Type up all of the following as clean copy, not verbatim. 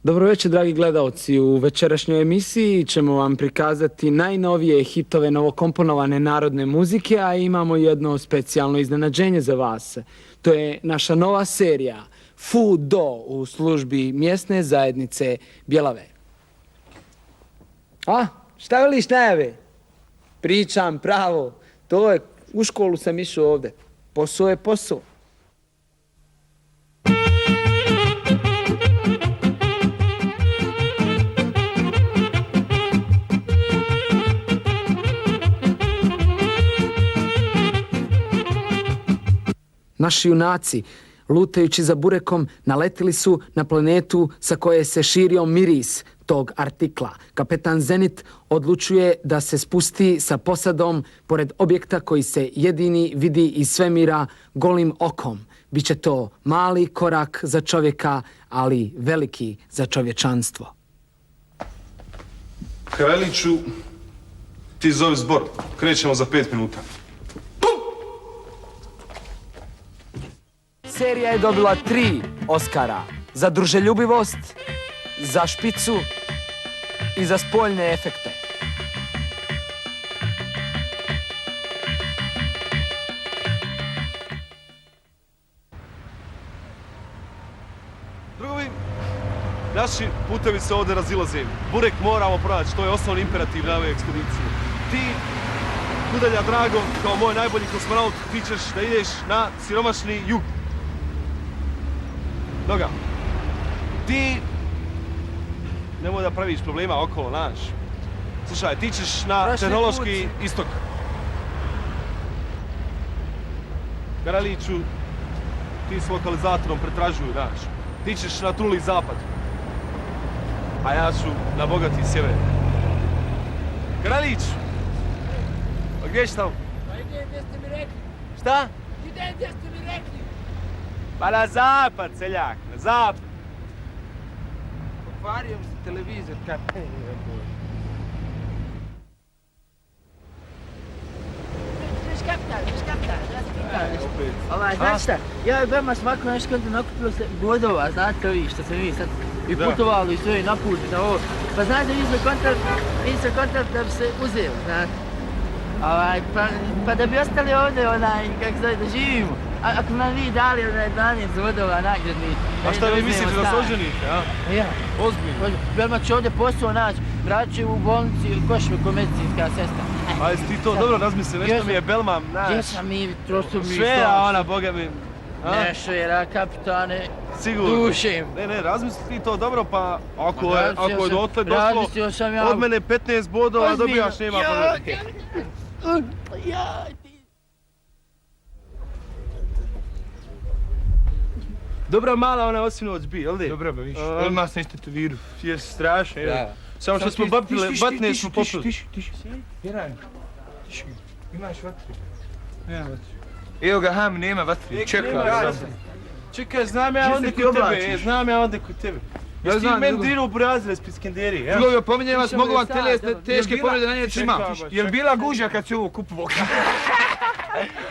Dobro večer, dragi gledalci. U večerašnjoj emisiji ćemo vam prikazati najnovije hitove novokomponovane narodne muzike, a imamo jedno specijalno iznenađenje za vas. To je naša nova serija Fu-Do u službi mjesne zajednice Bjelave. A, šta veliš najave? Pričam pravo. To je, u školu sam išao ovdje. Posao je posao. Naši junaci, lutajući za burekom, naletili su na planetu sa koje se širio miris tog artikla. Kapetan Zenit odlučuje da se spusti sa posadom pored objekta koji se jedini vidi iz svemira golim okom. Biće to mali korak za čovjeka, ali veliki za čovječanstvo. Kraljiću, ti zovi zbor. Krećemo za 5 minuta. Serija je dobila 3 Oskara. Za druželjubivost, za špicu i za spoljne efekte. Drugovi, naši putevi se ovdje razilaze. Burek moramo pronaći, to je osnovni imperativ na ove ekspedicije. Ti, Kudelja Drago, kao moj najbolji kosmonaut, ti ćeš da ideš na siromašni jug. Doga, ti nemoj da praviš problema okolo, znaš. Slušaj, ti ćeš na tehnološki istok. Kraljiću, ti s lokalizatorom pretražuju, znaš. Ti ćeš na truli zapad, a ja ću na bogati sjever. Kraljiću, a gdje ćeš tamo? Pa idem gdje ste mi rekli. Šta? Idem gdje ste mi rekli. Pa na zapad, seljak, na zapad. Pokvario mi se televizor, kako je. Škaptar, znaš šta, ja i Bema svako nešto kada nakupilo se bodova, znate ovi što se mi sad i putovali i sve i na put i na ovo. Pa znate, mi smo kontrakt da bi se uzeli, znate. Pa da bi ostali ovdje, kako zove, da živimo. Ako nam vi dali 12 vodova nagradnih. A šta vi mislite da se oženite, a? Ja. Ozbiljno. Belma će ovdje posao naći, brat će u bolnici ili Košve ko medicinska sestra. A jesi ti to dobro razmisli, nešto mi je Belma, znaš. Gdje sam mi, trosom mi Sve, a ona, boga mi. Nešto je, kapitane, Sigurno. dušim. Ne, razmisli ti to dobro, pa ako je dotle došlo, Razmislio sam ja. od mene 15 bodova dobijaš, nema problema. Dobra mala ona osinoć bi, jel di? Dobro, viš, odmah sam isto viru. Je strašno, je. Samo što smo batne smo popili. Tiši. Jedan. Tiši. Imaš vatri? Nema vatri. Evo ga, ham, nema vatri. Čekaj, znam ja onda kod tebe. Jesi ti meni dirao u brazile s piskenderi, ja? Bilo pominjem vas, mogu vam teške povrede na njeć ima. Jel bila guža kad si ovo kupovo?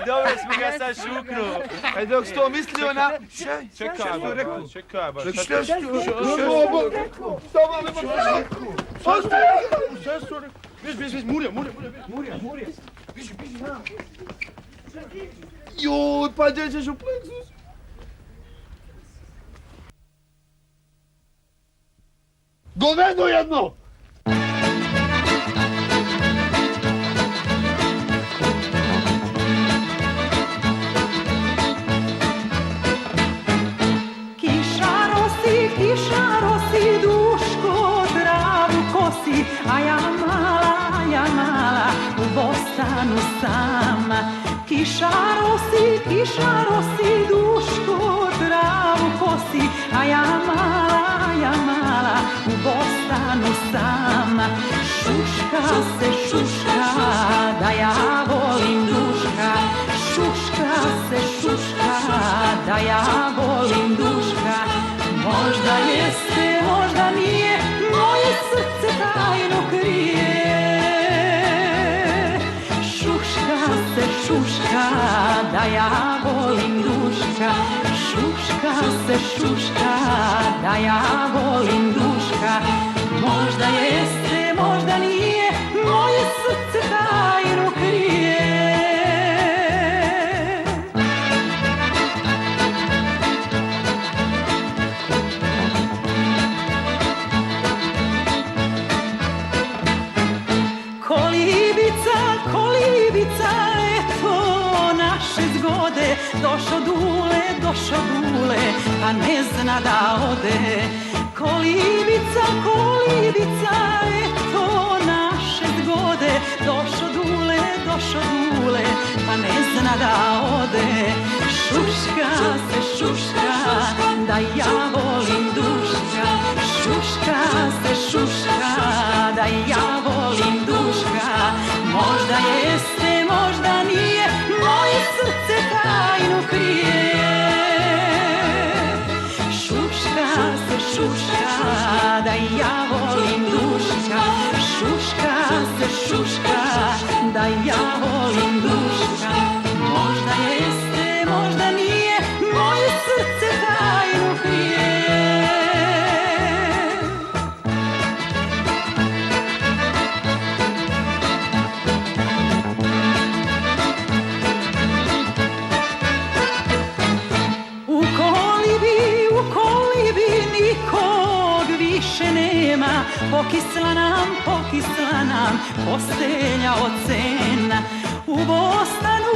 Dobro smo ga sad šuknu. Aj dok si to mislio na... Čekaj, ba. Šta si to rekao? Biš, Murija. Biši, na. Joj, pa gdje ćeš u pleksus? Govedo jedno! Kiša rosi, duško travu kosi, a ja mala, u bostanu sama. Kiša rosi, duško travu kosi, a ja mala, u bostanu sama. Šuška, da ja volim duška. Šuška, da ja volim duška. Možda jeste, možda nije, moje srce tajno krije. Šuška, da ja volim duška. duška, šuška se šuška, da ja volim duška. Možda jeste, možda nije, moje srce tajnu krije. Kolibica, kolibica, eto naše zgode, došo dule, a ne zna da ode. Kolibica, kolibica, eto naše zgode, došo dule, pa ne zna da ode. Šuška se šuška, da ja volim duška. Šuška se šuška, da ja volim duška. Možda jeste, možda nije, moje srce tajnu krije. Šuška se šuška, da ja volim duška. Šuška se šuška, da ja volim duška. Možda jeste, možda nije, moje srce tajnu krije. Pokisla nam postelja od cena. U Bostanu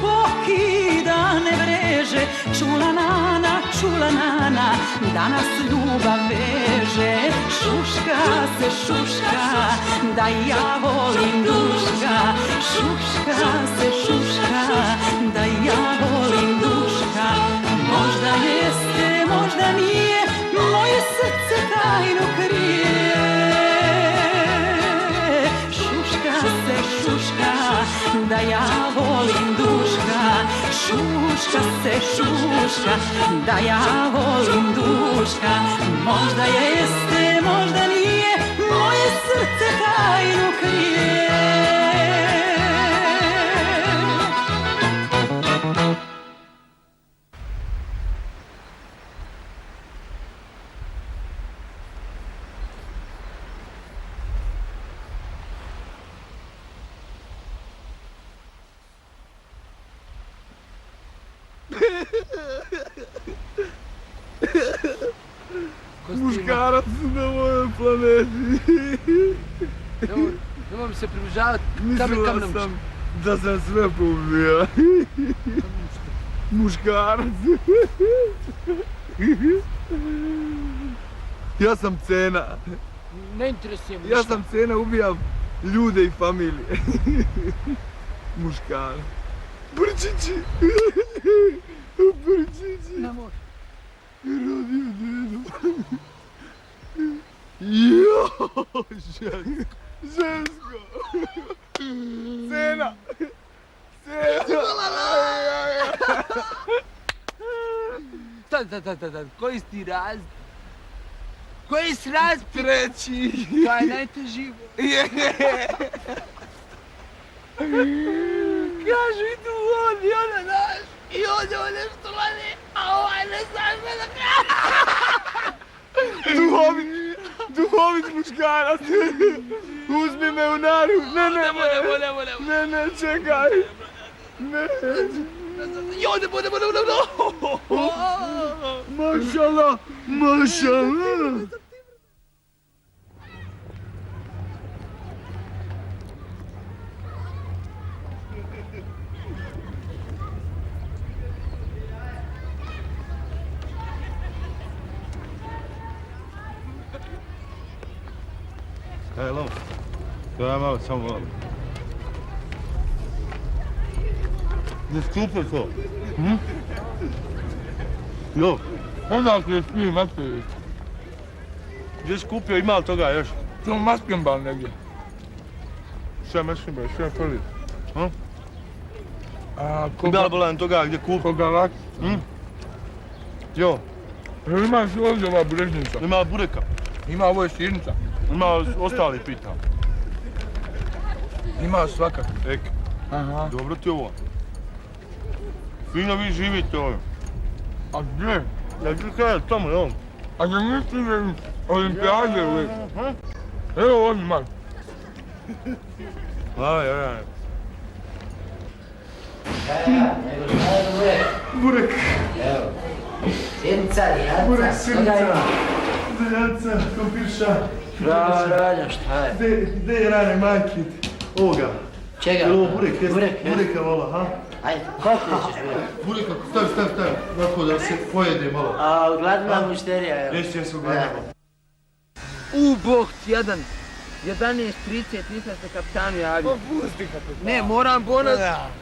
pokidane vreže. Čula nana, da nas ljubav veže. Šuška se šuška, da ja volim duška. Šuška se šuška, da ja volim duška. Možda jeste, možda nije, moje srce tajnu krije. Šuška se šuška, da ja volim duška. Šuška se šuška, da ja volim duška. Možda jeste, možda nije, moje srce tajnu krije. Muškarac na mojoj planeti. Nemoj mi se približavati. Mislila sam da sam sve poubija. Muškarac. Ja sam Cena. Ne interesuje me Ja ništa. sam Cena, ubijam ljude i familije. Muškarac. Brčići. Brčići. Nemoj. Rodio dedu. Jo, žensko. Cena. Tad, koji si raz? Koji si raz? Treći. To je najteži. Kažu idu on i ona naš. I ovdje on nešto lane, a ovaj ne znaš me da Duhovit muškarac. Uzmi me u naru. Ne, čekaj. Ne. Jo, ne. Mašallah. Hello. Ja malo samo volim. Ne skupe to. Jo. Odakle je spi Matković? Gdje si kupio, ima li toga još? To Maskenbal negdje. Šta Maskenbal, šta prvi? A Ima li bolan toga gdje kupio? koga lak? Jo. Imaš ovdje ova burežnica. Ima bureka. Ima ovo je širnica. Ima ostali pitam. Ima svakak. Ek, Aha. dobro ti ovo. Fino vi živite ovdje. A gdje? Ja ću kada tamo, jel? A da mislim olimpijade uvijek. Evo ovdje, man. Aj. Burek. Evo. Sjednica, jaca. Koga ima? Jaca, kompirša. Bravo, Radja, šta je? Gde je rane majke? Ovoga. Čega? Je li ovo burek? Burek, ja? Bureka vola, ha? Ajde, koliko ćeš burek? Bureka, stavi. Ovako da se pojede malo. A, gladna mušterija, evo. Jesi uglavnom. Bog ti, 11:30, nisam se kapitanu javio. Pusti kako. Ne, moram bonus.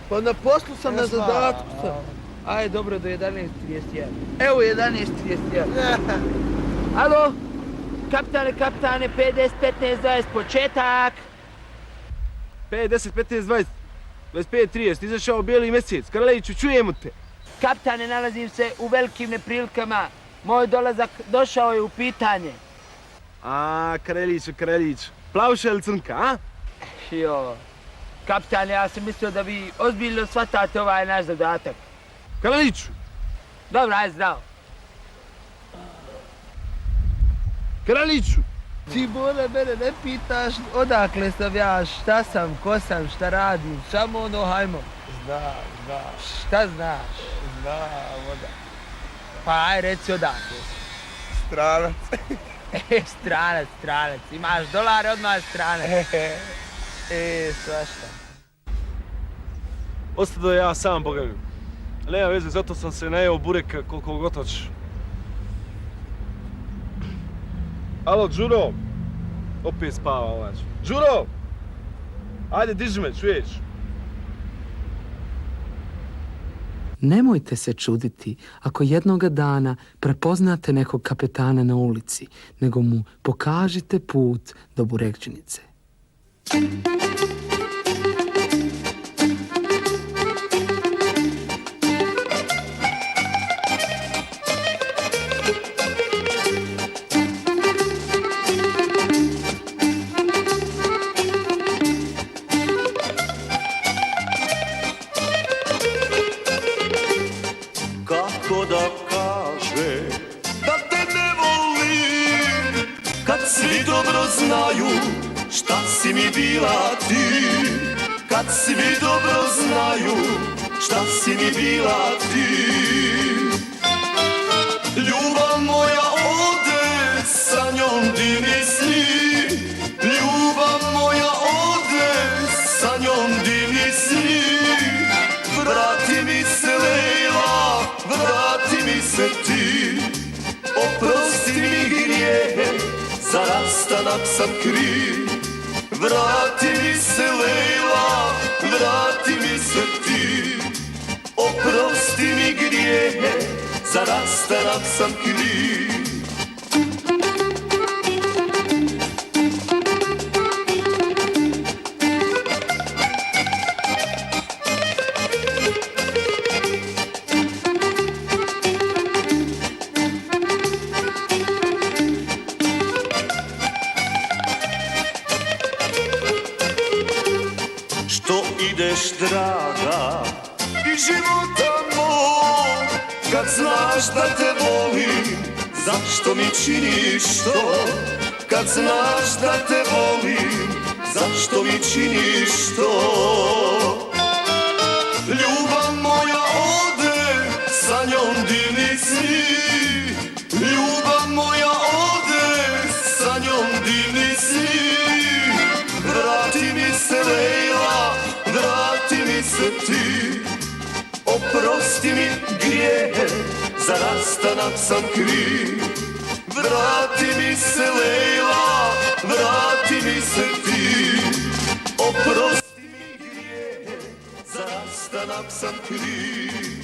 Pa na poslu sam, na zadatku sam. Ajde, dobro, do 11:31. Evo 11:31. Alo? Kapitane, 5, 10, 15, 20, početak. 5, 10, 15, 20, 25, 30, izašao bijeli mjesec. Karaliću, čujemo te. Kapitane, nalazim se u velikim neprilikama. Moj dolazak došao je u pitanje. A, Karaliću. Plavša ili crnka, a? Jo. Kapitane, ja sam mislio da vi ozbiljno shvatate ovaj naš zadatak. Karaliću! Dobro, ajde, zdravo. Kraljiću! Ti Bole mene ne pitaš odakle sam ja, šta sam, ko sam, šta radim, samo ono hajmo. Znam. Šta znaš? Znam, onda. Pa aj reci odakle. Stranac. Stranac, imaš dolare, odmah stranac. Svašta. Osta da ja sam bogavim. Nema veze, zato sam se najeo bureka koliko god hoćeš. Alo, Đuro! Opet spava ovaj. Đuro! Ajde, diži me, čuješ? Nemojte se čuditi ako jednoga dana prepoznate nekog kapetana na ulici, nego mu pokažite put do Burekdžinice. Kako da kaže da te ne volim, kad svi dobro znaju šta si mi bila ti, kad svi dobro znaju šta si mi bila ti. Ljubav moja ode, sa njom divni sni, ljubav moja ode, sa njom divni sni. Vrati mi se Lejla, vrati mi se ti, oprosti mi grijehe, za rastanak sam kriv. Vrati mi se Lejla, vrati mi se ti, oprosti mi grijehe, za rastanak sam kriv. Što ideš, draga, iz života mog, kad znaš da te volim, zašto mi činiš to? Kad znaš da te volim, zašto mi činiš to? Ljubav moja ode, sa njom divni sni, ljubav moja ode, sa njom divni sni. Vrati mi se Lejla, vrati mi se ti, oprosti mi grijehe, za rastanak sam kriv. Vrati mi se Lejla, vrati mi se ti, oprosti mi grijehe, za rastanak sam kriv.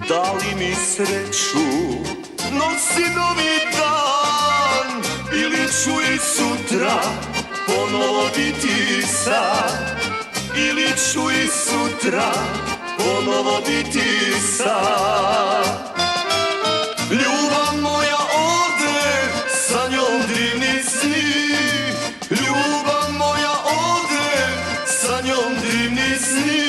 Dali mi sreću, nosi novi dan, ili čuj sutra, ponovo biti sam, ili ću i sutra ponovo biti sam. Ljubav moja ode, sa njom divni sni. Ljubav moja ode, sa njom divni sni.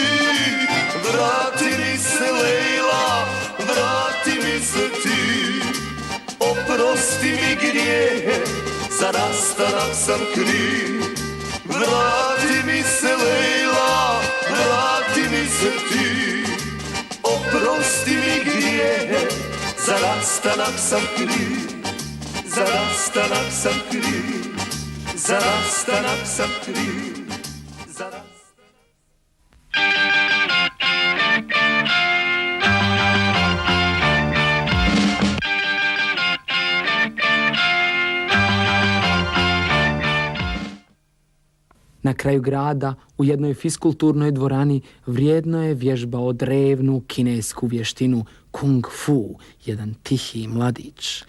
Vrati mi se Lejla, vrati mi se ti. Oprosti mi grijehe, za rastanak sam kriv. Vrati mi se Lejla, vrati mi se ti. Oprosti mi grijehe, za rastanak sam kriv. Za rastanak sam kriv. Za rastanak sam kriv. Za rastanak. Na kraju grada, u jednoj fiskulturnoj dvorani, vrijedno je vježbao drevnu kinesku vještinu kung fu, jedan tihi mladić.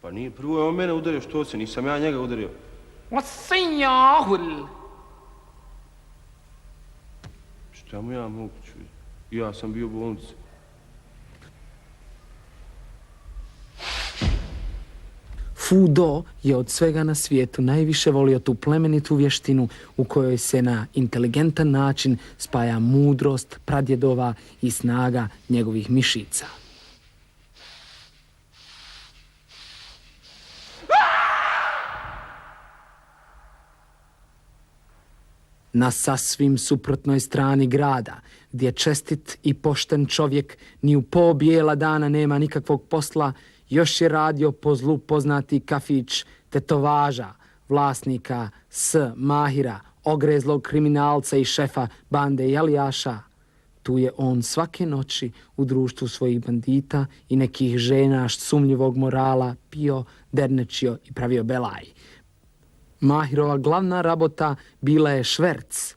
Pa nije, prvo je on mene udario, što se, nisam ja njega udario. Šta mu ja mogu čuti? Ja sam bio u bolnici. Fu Do je od svega na svijetu najviše volio tu plemenitu vještinu u kojoj se na inteligentan način spaja mudrost pradjedova i snaga njegovih mišica. Na sasvim suprotnoj strani grada, gdje čestit i pošten čovjek ni u po bijela dana nema nikakvog posla, još je radio po zlu poznati kafić tetovaža, vlasnika S. Mahira, ogrezlog kriminalca i šefa bande jelijaša. Tu je on svake noći u društvu svojih bandita i nekih žena sumnjivog morala pio, dernečio i pravio belaj. Mahirova glavna rabota bila je šverc.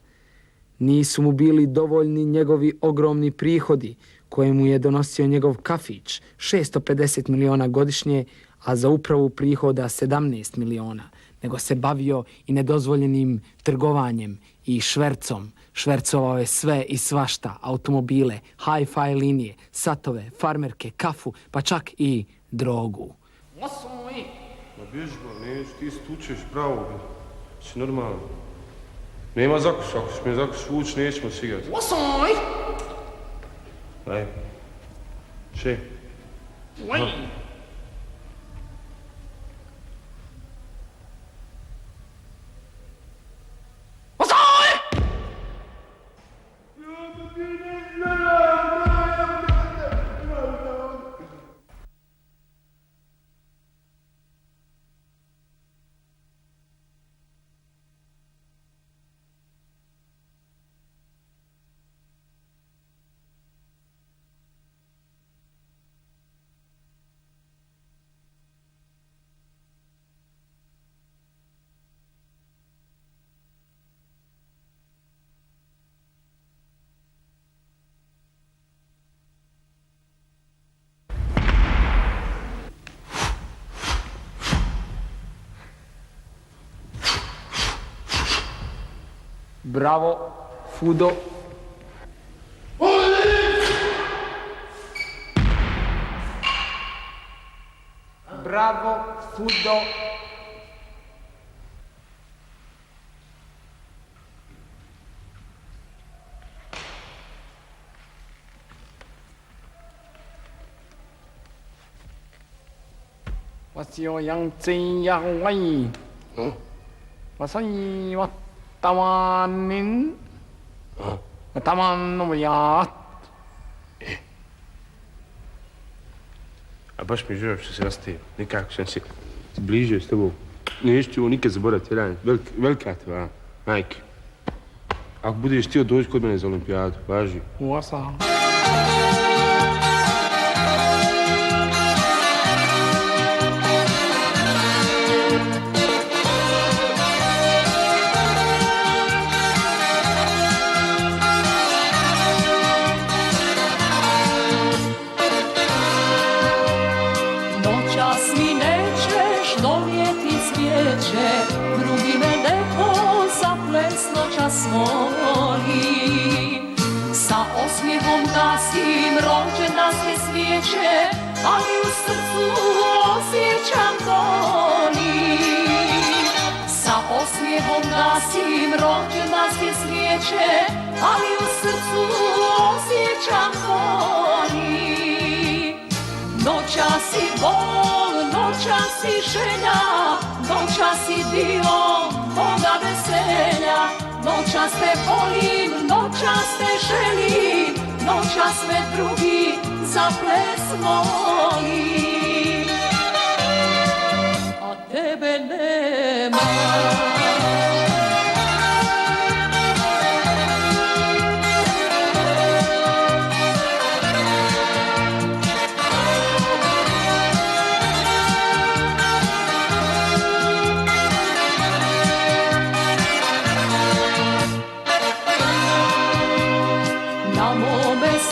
Nisu mu bili dovoljni njegovi ogromni prihodi koje mu je donosio njegov kafić, 650 miliona godišnje, a za upravu prihoda 17 miliona, nego se bavio i nedozvoljenim trgovanjem i švercom. Švercovao je sve i svašta, automobile, hi-fi linije, satove, farmerke, kafu, pa čak i drogu. Ma bježi ba, neću, ti se tučeš pravo, si normalno. Nema zakuš, ako ćeš me zakuš vuć, nećemo se igrati. Aj. Še? Bravo, Fudo. Bravo, Fudo. What's your young thing, young way? What's your Tamanin? Tamanumijat. A baš mi žao što se rastavio. Nekako sam se zbližio s tobom. Neću ti ovo nikad zaboraviti, jedan velika tva, majke. Ako budeš htio doći kod mene za olimpijadu, važi. Uasa. vas molim. Sa osmijehom gasim rođendanske svijeće, ali u srcu osjećam boli. Sa osmijehom gasim rođendanske svijeće, ali u srcu osjećam boli. Noćas si bol, noćas si želja, noćas si dio moga veselja. Noćas te volim, noćas te želim, noćas me drugi za ples moli. A tebe nema.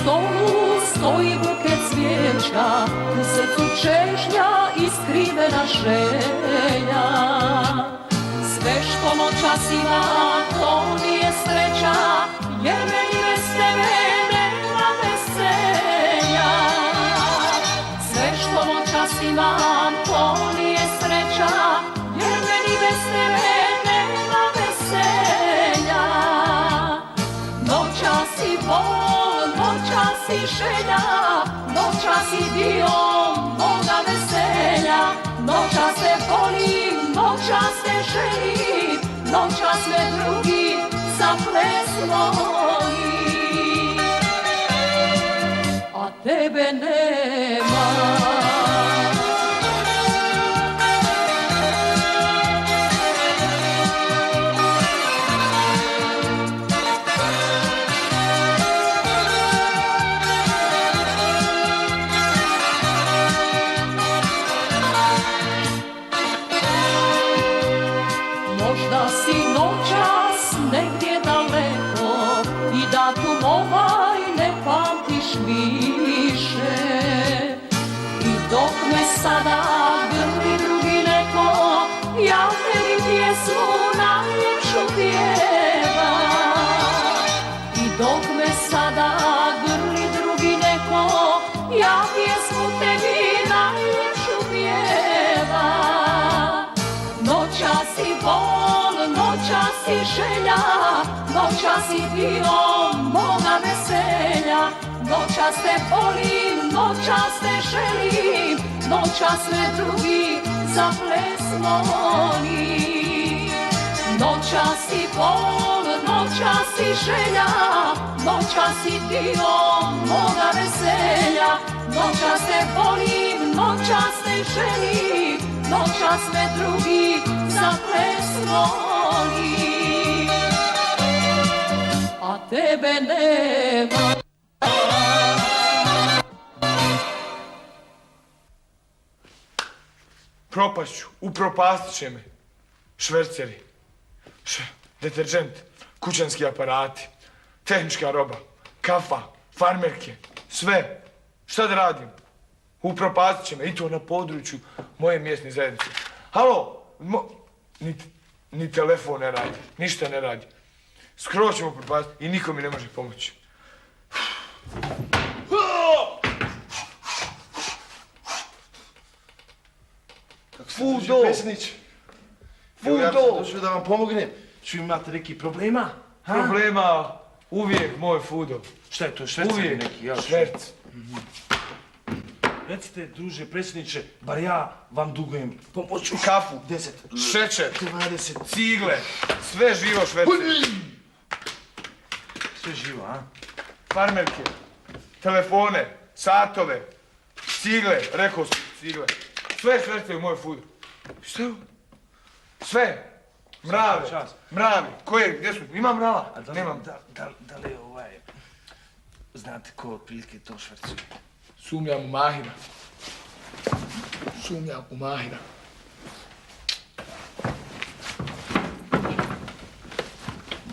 Stolu stoji buket cvijeća, u srcu čežnja i skrivena želja. Sve što noćas ima, to nije sreća, jer meni bez tebe nema veselja. Sve što noćas imam, to nije sreća, jer meni bez tebe nema veselja. Noćas si bol, noćas si želja, noćas si dio moga veselja. Noćas te volim, noćas te želim, noćas me drugi za ples moli. A tebe nema. Možda si noćas negdje daleko i datum ovaj ne pamtiš više. I dok me sada grli drugi neko, ja tebi pjesmu najljepšu pjevam. I dok me sada grli drugi neko, ja pjesmu tebi najljepšu pjevam. Noćas si bol, noćas si želja, noćas si dio moga veselja. Noćas te volim, noćas te želim, noćas me drugi za ples moli. Noćas si bol, noćas si želja, noćas si dio moga veselja. Noćas te volim, noćas te želim, noćas me drugi za ples moli. A tebe nema. Propašću, upropastit će me. Šverceri, deterđent, kućanski aparati, tehnička roba, kafa, farmerke, sve. Šta da radim? Upropastit će me i to na području moje mjesne zajednice. Halo, ni telefon ne radi, ništa ne radi. Skroz ćemo upropastiti i niko mi ne može pomoći. Fudo! Predsjedniče, evo ja sam došao da vam pomognem. Ču imate neki problema? Problema uvijek, moj Fudo. Šta je to, švercer Uvijek, neki? Ja, šverc. Recite, druže predsjedniče, bar ja vam dugujem pomoću. Kafu, 10, šećer, 20, cigle, sve živo šverceri. sve živo, a? Farmerke, telefone, satove, cigle, rekao sam cigle. Sve šverceri u moj Fudo. Šta je ovo? Sve. Mrave, mravi. Koje, gdje su? Ima mrava? Nemam. Da li znate ko otprilike to švercuje? Sumnjam u Mahira. Sumnjam u Mahira.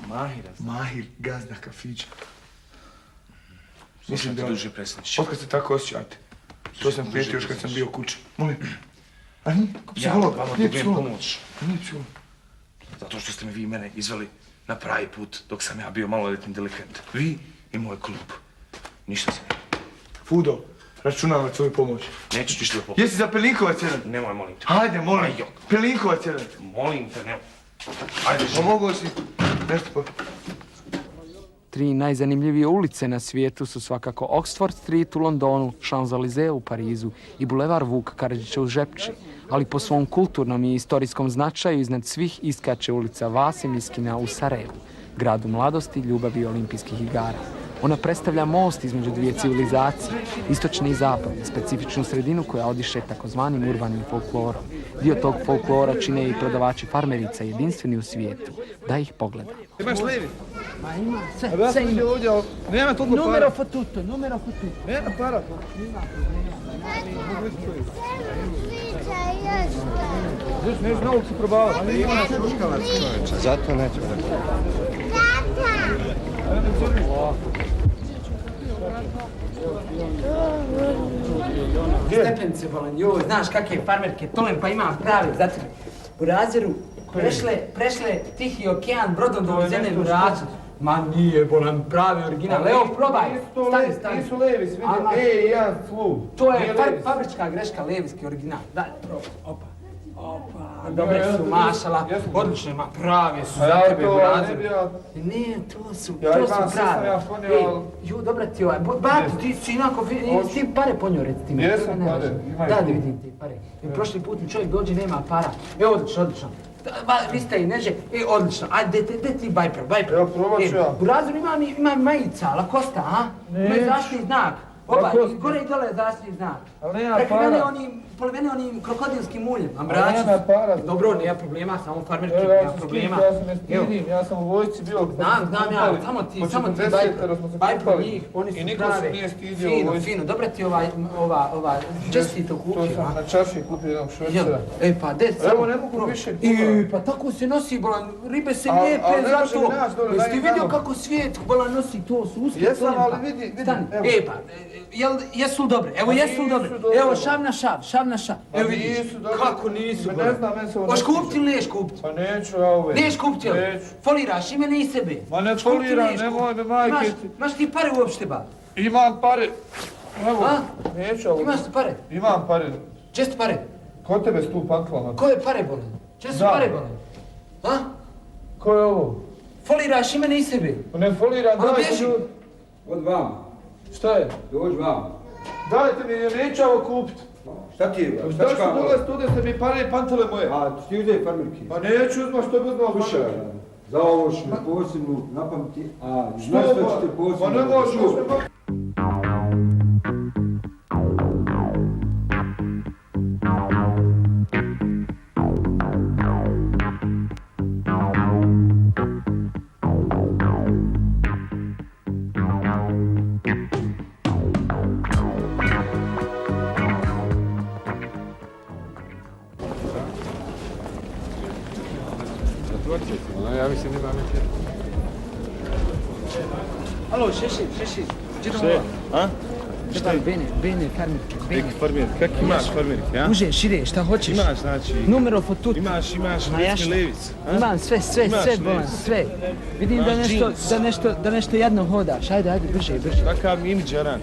Mahira. Mahir, gazda kafića. Mislim da duže predsjedniče. Otkad se tako osjećate? To sam prijetio još kad sam bio kući. Molim. A nije? Ja vama dugujem pomoć. Nije psiholog. Zato što ste mi vi mene izveli na pravi put dok sam ja bio maloljetni delikvent. Vi i moj klub. Ništa se ne. Fudo, računam na tvoju pomoć. Neću ti što da pomoći. Jesi za Pelinkovac jedan? Nemoj, molim te. Hajde, molim. Ajde. Pelinkovac jedan. Molim te, nemoj. Ajde, pomogao si. Nešto pa... 3 najzanimljivije ulice na svijetu su svakako Oxford Street u Londonu, Champs-Élysées u Parizu i Bulevar Vuka Karadžića u Žepči. Ali po svom kulturnom i istorijskom značaju iznad svih iskače ulica Vase Miskina u Sarajevu, gradu mladosti, ljubavi i olimpijskih igara. Ona predstavlja most između dvije civilizacije, istočne i zapadne, specifičnu sredinu koja odiše takozvanim urbanim folklorom. Dio tog folklora čine i prodavači farmerica jedinstveni u svijetu. Da ih pogledamo. Imaš lijevi? Ma ima, sve ima. Nema toliko para. Numero fotuto, numero fotuto. Nema para. Neću na ulicu probavati. Ali ima nas ruškalac, čovječe. Zato nećemo da Stepenice volim, joj, znaš kakve farmerke tolem, pa imam prave, zato u Razeru prešle Tihi okean brodom dovezene u Razer. Ma nije, bolam, pravi original. Evo, probaj. Stani. Nisu levi, svi vidio. Ej, ja, svu. To je fabrička greška, levijski original. Daj, probaj. Opa. Dobre su, mašala. Odlične, ma prave su za tebe u Razeru. Ne, to su prave. Jo, dobra ti ovaj. Bati, ti si inako, ti pare ponio, reci ti. Jesam pare, imaju. Da vidim ti pare. Prošli put mi čovjek dođe, nema para. Evo, odlično. Vi ste i neže, odlično, ajde, de ti bajper. Ja, probat ću ja. U Razeru imam majica, Lacosta, a? Imaju zaštitni znak. Oba, gore i dole je zaštitni znak. Ali nema para. Polivene onim krokodilskim uljem, Ali nema para. Dobro, nema problema, samo farmerke, Evo, nema problema. ja se ne stidim, ja sam u vojsci bio. Znam ja, samo ti bajper njih, oni su i niko se nije stidio u vojsci. Fino, dobra ti ova čestito kupio. To sam na čarši kupio jednog švercera. Pa de, Evo, ne mogu više pa tako se nosi, bolan, ribe se lijepe za to. Jesi ti vidio kako svijet, bolan, nosi to, su uske. Jesam, ali vidi, Stani, pa, jesu li dobre? Evo, jesu li dobre? Evo, šav na šav. Evo vidiš, kako nisu, bolan. Ne znam, meni se ovo Hoš kupiti ili neš kupiti? Pa neću ja ove. Neš kupiti, jel? Neću. Foliraš i mene i sebe. Ma ne foliram, nemoj me majke. Imaš ti pare uopšte, ba? Imam pare. Evo, A? neću ovo. Imaš ti pare? Imam pare. Če su pare? Kod tebe stu panklama. Ko je pare, bolan? Če su Da. pare, bolan? A? Ko je ovo? Foliraš i mene i sebe. Pa ne foliram, Ali dajte bježi. ljudi. Od vam, Šta je? dođi vam. Dajte mi, jer neću ovo kupit. Šta ti je? Šta Zašto čekamo? dolazite ovdje ste mi pare i pantele moje? A ti uzeli farmerki? Pa neću uzma što bi uzmao Slušaj, farmerke. za ovo što posebno napamti, a Što znaš što ba? ćete posebno? Pa ne možeš, Čuj. uzme pa... Alo, Šešir. Šta je? A? Šta je? Bene, farmerke, bene. Farmer, kak imaš farmerke, a? Uže, šire, šta hoćeš? Imaš, znači... Numero fotuto. Imaš Ma mesni jašta. levic. a? Imam sve, Imaš bolan, levic. sve. Vidim da nešto jedno hodaš. Ajde, brže. Takav mi imidž, Aran.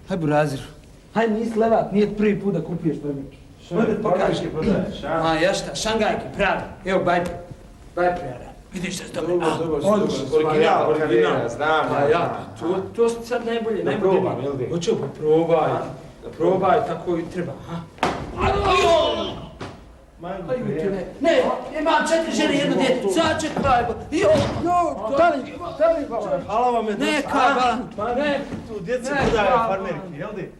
Haj Burazir. Haj, nisi levak, nije prvi put da kupuješ farmerke. Hajde, pokaži. Ma jašta, šangajke, pravi. Evo, bajper, Aran. Vidiš šta se dobro. Odlično. Original, znam. Pa ja, to su sad najbolje. probam, jel di? Hoću, pa probaj, tako i treba. Ne, imam 4 žene, jedno djete, sačekaj, Hvala vam je neka, tu djeci prodaje farmerke, jel di?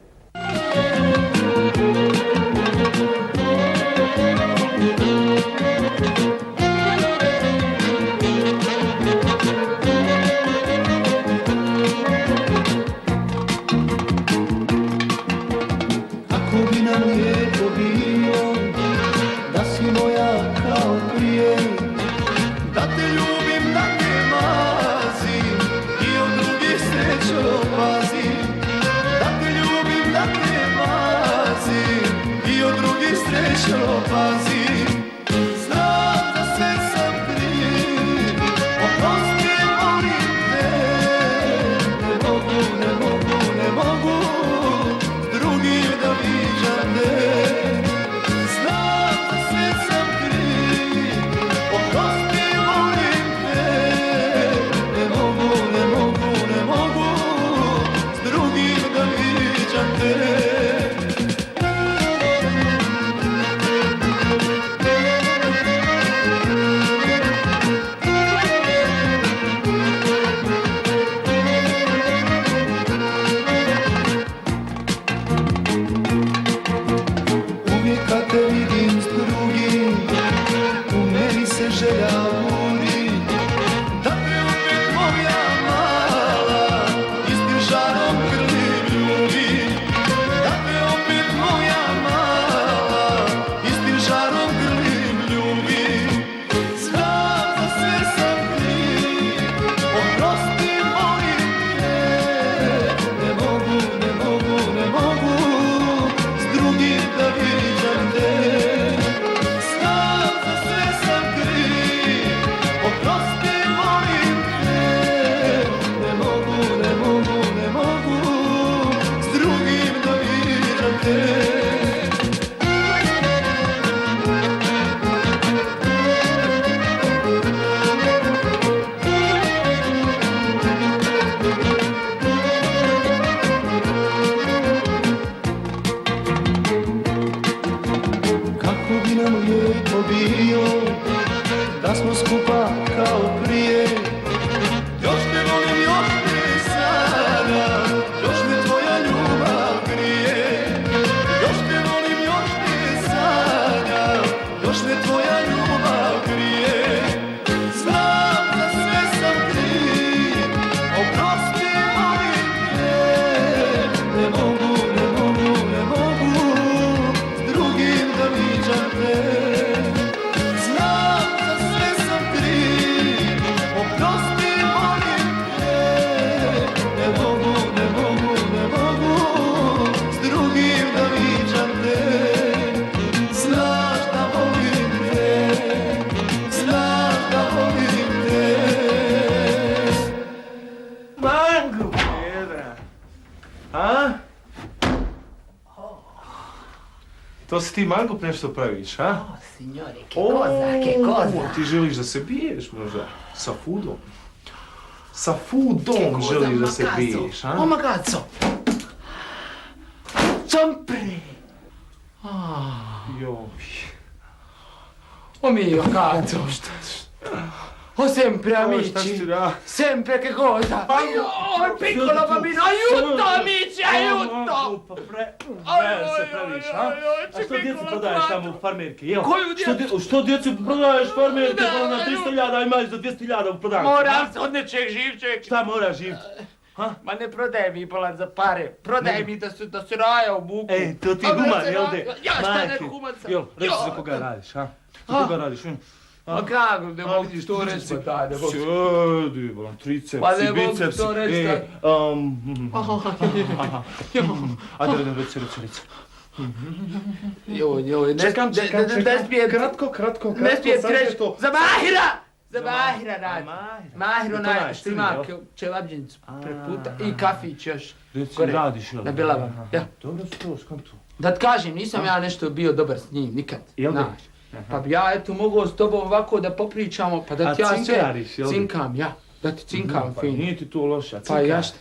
Kako bi nam lijepo bilo, da si moja kao prije, da te ljubim, da te mazim i od drugih srećo pazim, da te srećo pazi, znam da sve sam kriv, oprosti molim te, ne mogu, ne mogu, ne mogu drugim da viđam te. Znam da sve sam kriv, oprosti molim te, ne mogu, ne mogu, ne mogu s drugim da viđam te. Uvijek kad te vidim s drugim, u meni se želja budi, da te opet moja mala istim žarom krvi ljubi, da te opet moja mala istim žarom krvi ljubi. Znam da sve sam kriv, oprosti molim te, ne mogu, ne mogu, ne mogu s drugim da viđam te. Znam da sve sam kriv, oprosti molim te, ne mogu, ne mogu, ne mogu s drugim da viđam te. Kako bi nam lijepo bilo da smo skupa kao prije. Još te volim, još te sada, još me tvoja ljubav grije. Još te volim, još te sada, još me tvoja ljubav grije. Znam da sve sam kriv, oprosti molim te, ne mogu, ne mogu, ne mogu s drugim da viđam te. Znam da sve sam kriv, oprosti molim te, ne mogu, ne mogu, ne mogu s drugim da viđam te. Znaš da volim te, znaš da volim te. Mango, Pedra. A? To si ti mangup nešto praviš, a? O, signore, che cosa, che cosa? Ti želiš da se biješ možda? Sa Fudom? Sa Fudom želiš da se biješ, a? Oh magazzo! Sempre! Joj. Oh mio cazzo! Oh sempre Šta amici! ti radi? Sempre che cosa? Oh, piccolo bambino, aiuto amici, aiuto! Pa se praviš, a? A što djecu prodaješ tamo u farmerke, jel? Koju djecu? Što djecu prodaješ farmerke, pa na 300.000 imaš za 200.000 u prodavnici? Moram se od nečeg živčeg. Šta moraš živiti? Ma ne prodaj mi bolan za pare, prodaj mi da se raja u buku. Ej, to ti human, jel de? Ja šta ne Majke. human sam? Jel, reći za koga radiš, a? Za koga radiš, Ma kako, ne mogu ti to reći, pa daj, ne mogu. Sjedi, bolan, tricepsi, Pa ne mogu bicepsi. to reći, Ej, daj. Ajde, reci. Joj, Čekam. ne smije, Kratko, ne smije samo treći, to. za Mahira! Za Mahira radi. Mahira. Mahir To onaj naš što sin, ima jel? čevabđenicu preputa i kafić još. Reci, Gore, radiš, jel? na Belavama, ja. Dobro si to, skonto. Da ti kažem, nisam ja nešto bio dobar s njim, nikad. Jel da? Znaš. Pa bi ja eto mogao s tobom ovako da popričamo, pa da ti ja sve cinkariš, jel da? cinkam, ja. Da ti cinkam Pa fin. nije ti to loše, a Pa cinkariš. ja šta?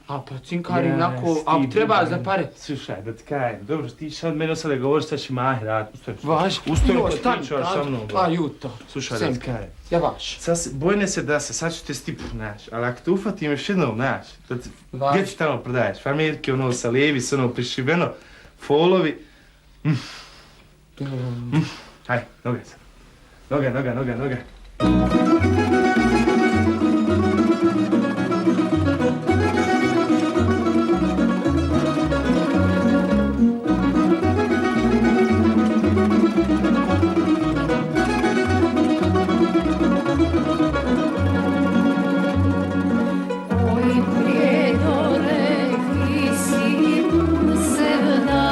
A pa cinkarim onako, a treba za pare. Slušaj, da ti kajem, dobro, ti sad meni sada govoriš šta će Mahir raditi. Vaš, Ustavi joj, kad stani, pričaš sa mnom. Pa juto. Slušaj, da ti Sempre. kajem. Ja vaš. Bojne se da se, sad ću te stipu, znaš, ali ako te ufatim još jednom, znaš, Vaš. gdje ću tamo prodaješ? Farmerke, ono sa lijevi, s ono prišibeno, folovi. Hajde, noge sad. Noga. Oj, prijedore, ti si sevda,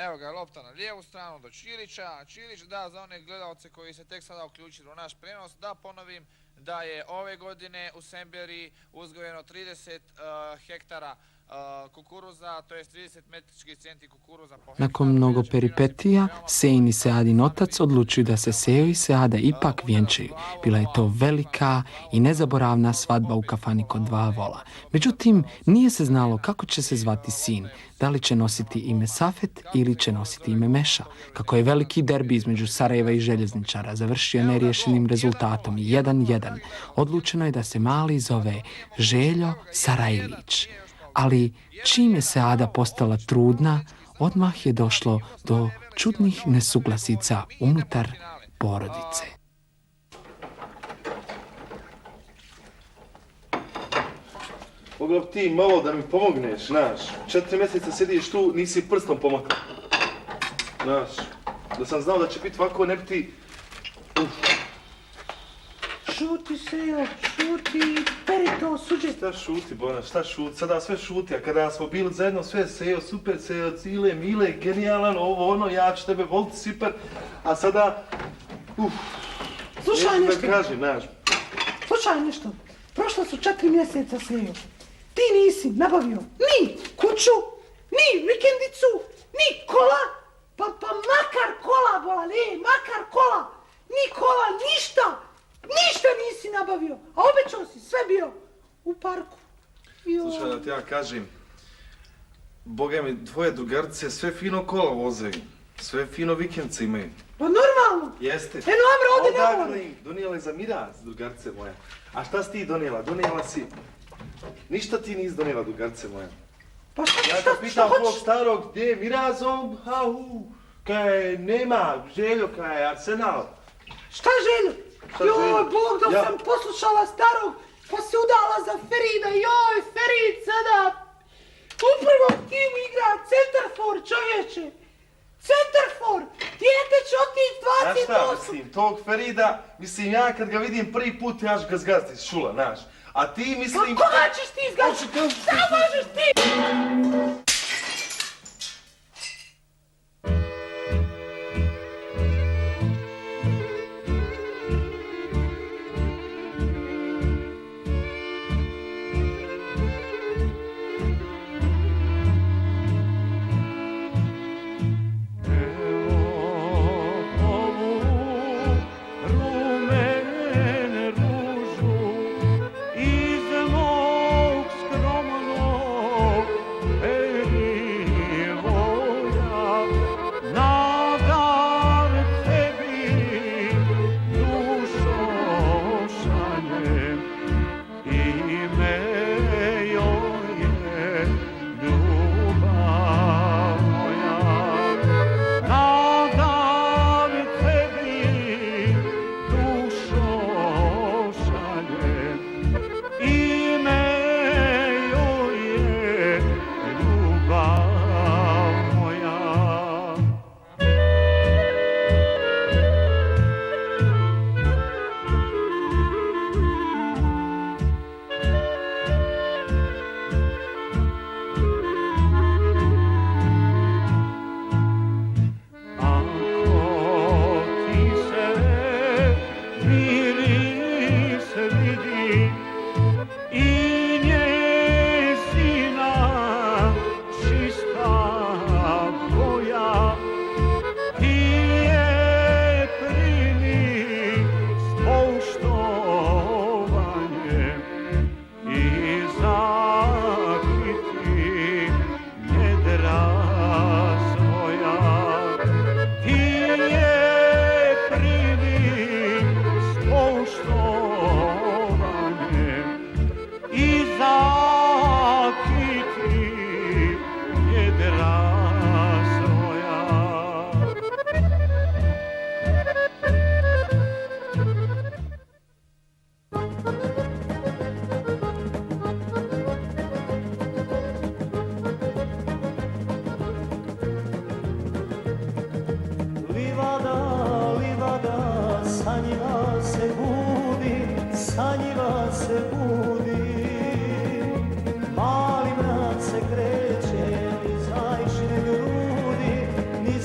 Evo ga, lopta na lijevu stranu do Čilića. Čilić da za one gledalce koji se tek sada uključili u naš prenos, da ponovim da je ove godine u Semberiji uzgojeno 30 hektara kukuruza, to je 30 metričkih centi kukuruza po hektaru. Nakon mnogo peripetija, Sein i Seadin otac odlučuju da se Seo i Seada ipak vjenčaju. Bila je to velika i nezaboravna svadba u kafani kod dva vola. Međutim, nije se znalo kako će se zvati sin. Da li će nositi ime Safet ili će nositi ime Meša. Kako je veliki derbi između Sarajeva i Željezničara završio neriješenim rezultatom 1:1, odlučeno je da se mali zove Željo Sarajlić. Ali čim je Seada postala trudna, odmah je došlo do čudnih nesuglasica unutar porodice. Mogla bi ti malo da mi pomogneš, znaš. 4 mjeseca sjediš tu, nisi prstom pomakao. Znaš, da sam znao da će biti ovako, ne bi ti... Šuti, Sejo, šuti, peri to suđe. Šta šuti, Bona, šta šuti? Sada sve šuti, a kada smo bili zajedno, sve Sejo, super, Sejo, Cile, Mile, genijalan, ovo, ono, ja ću tebe voliti, super. A sada... Slušaj nešto. Da kažem, znaš. Slušaj nešto. Prošla su 4 mjeseca, Sejo. Ti nisi nabavio ni kuću, ni vikendicu, ni kola. Pa makar kola, bolali, makar kola. Ni kola, ništa. Ništa nisi nabavio. A obećao si, sve bio u parku. Slušaj, da ti ja kažem, Boga mi, tvoje drugarice sve fino kola vozaju. Sve fino vikendce imaju. Pa normalno. Jeste. Eno, Amra, ovdje ne volim. Odakle im? Donijela je za miraz, drugarice moja. A šta si ti donijela? Donijela si... Ništa ti nisi donijela, drugarice moja. Pa šta Ja ga pitam ovog starog, gdje je miraz, on, kaj nema, Željo, kaj je Arsenal. Šta Željo? Joj, Bog, dok sam poslušala starog, pa se udala za Ferida. Joj, Ferid sada u prvom timu igra centarfor, čovječe. Centarfor, dijete će otići 28. Znaš šta, mislim, tog Ferida, mislim, ja kad ga vidim prvi put, ja ću ga zgaziti iz šula, znaš. A ti, mislim... Pa koga ćeš ti zgaziti? Šta možeš ti? Iz mog skromnog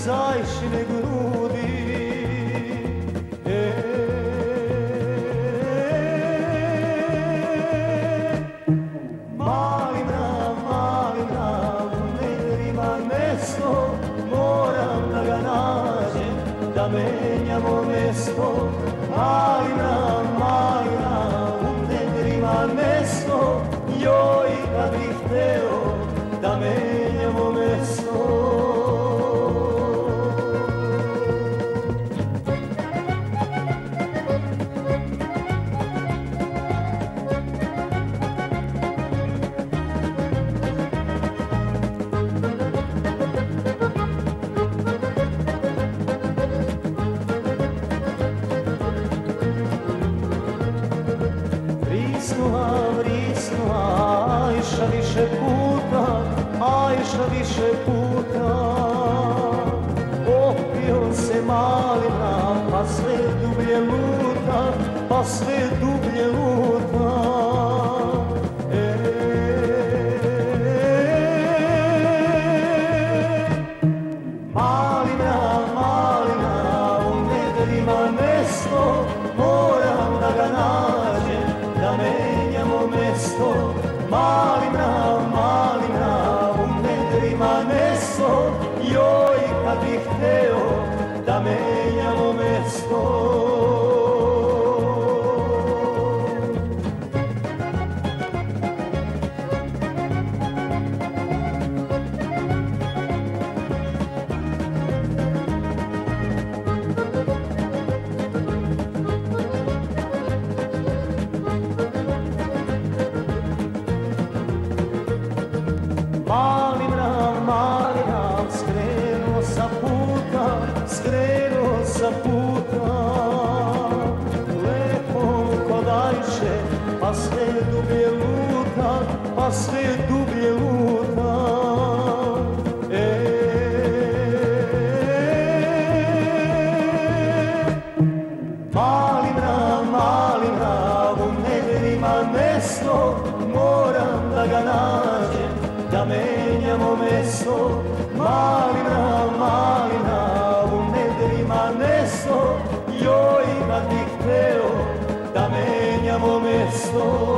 zajčine grudi. Mali mrav, u nedrima mesto, moram da ga nađem, da menjamo mesto. Mali mrav, u nedrima mesto, joj kad bih hteo da menjamo mesto. Vrisnuha, Ajša više puta, Ajša više puta. Opio se mali mrav, pa sve dublje luta, pa sve dublje luta. Mali mrav, u nedrima mesto, moram da ga nađem, da menjamo mesto. Mali mrav, u nedrima mesto, joj kad bih hteo da menjamo mesto. Mali mrav, skrenuo sa puta, lepo kod Ajše, pa sve dublje luta, pa sve dublje luta. Mali mrav, u nedrima mesto, moram da ga nađem, da menjamo mesto. Mali mrav, u nedrima mesto, joj kad bih hteo da menjamo mesto.